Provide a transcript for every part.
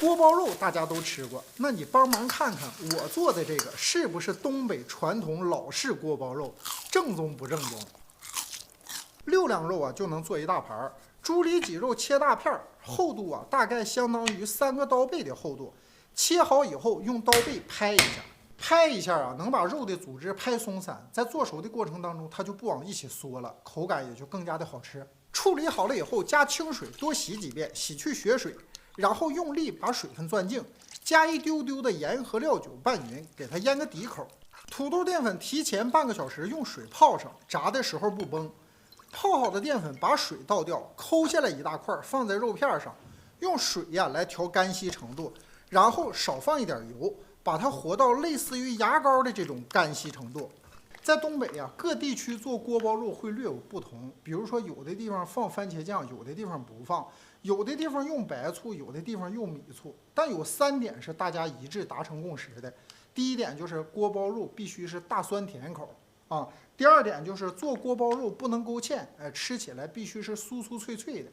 锅包肉大家都吃过，那你帮忙看看我做的这个是不是东北传统老式锅包肉，正宗不正宗？6两肉啊就能做一大盘，猪里脊肉切大片，厚度啊大概相当于3个刀背的厚度。切好以后用刀背拍一下啊，能把肉的组织拍松散，在做熟的过程当中它就不往一起缩了，口感也就更加的好吃。处理好了以后加清水多洗几遍，洗去血水。然后用力把水分攥净，加一丢丢的盐和料酒拌匀，给它腌个底口。土豆淀粉提前半个小时用水泡上，炸的时候不崩。泡好的淀粉把水倒掉，抠下来一大块放在肉片上，用水呀来调干稀程度，然后少放一点油，把它和到类似于牙膏的这种干稀程度。在东北呀，各地区做锅包肉会略有不同，比如说有的地方放番茄酱，有的地方不放，有的地方用白醋，有的地方用米醋。但有3点是大家一致达成共识的。第一点就是锅包肉必须是大酸甜口啊。第2点就是做锅包肉不能勾芡，吃起来必须是酥酥脆脆的。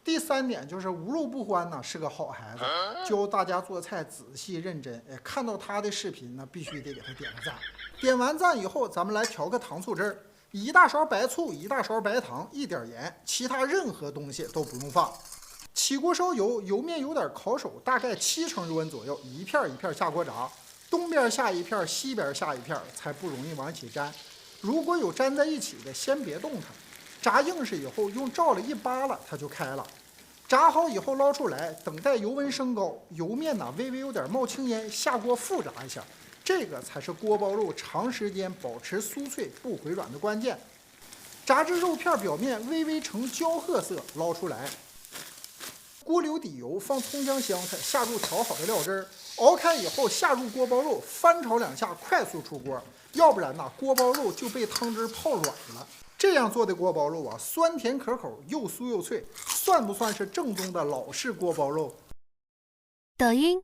第3点就是无肉不欢呢，是个好孩子，教大家做菜仔细认真。看到他的视频呢，必须得给他点个赞。点完赞以后，咱们来调个糖醋汁儿，1大勺白醋，1大勺白糖，1点盐，其他任何东西都不用放。起锅烧油，油面有点烤手，大概7成油温左右，一片一片下锅炸，东边下一片，西边下一片，才不容易往一起粘。如果有粘在一起的，先别动它。炸硬实以后，用罩子一扒拉，它就开了。炸好以后捞出来，等待油温升高，油面呢微微有点冒青烟，下锅复炸一下，这个才是锅包肉长时间保持酥脆不回软的关键。炸至肉片表面微微呈焦褐色，捞出来。锅留底油，放葱姜香菜，下入调好的料汁儿，熬开以后下入锅包肉，翻炒2下，快速出锅，要不然呢锅包肉就被汤汁泡软了。这样做的锅包肉啊，酸甜可口，又酥又脆，算不算是正宗的老式锅包肉？抖音。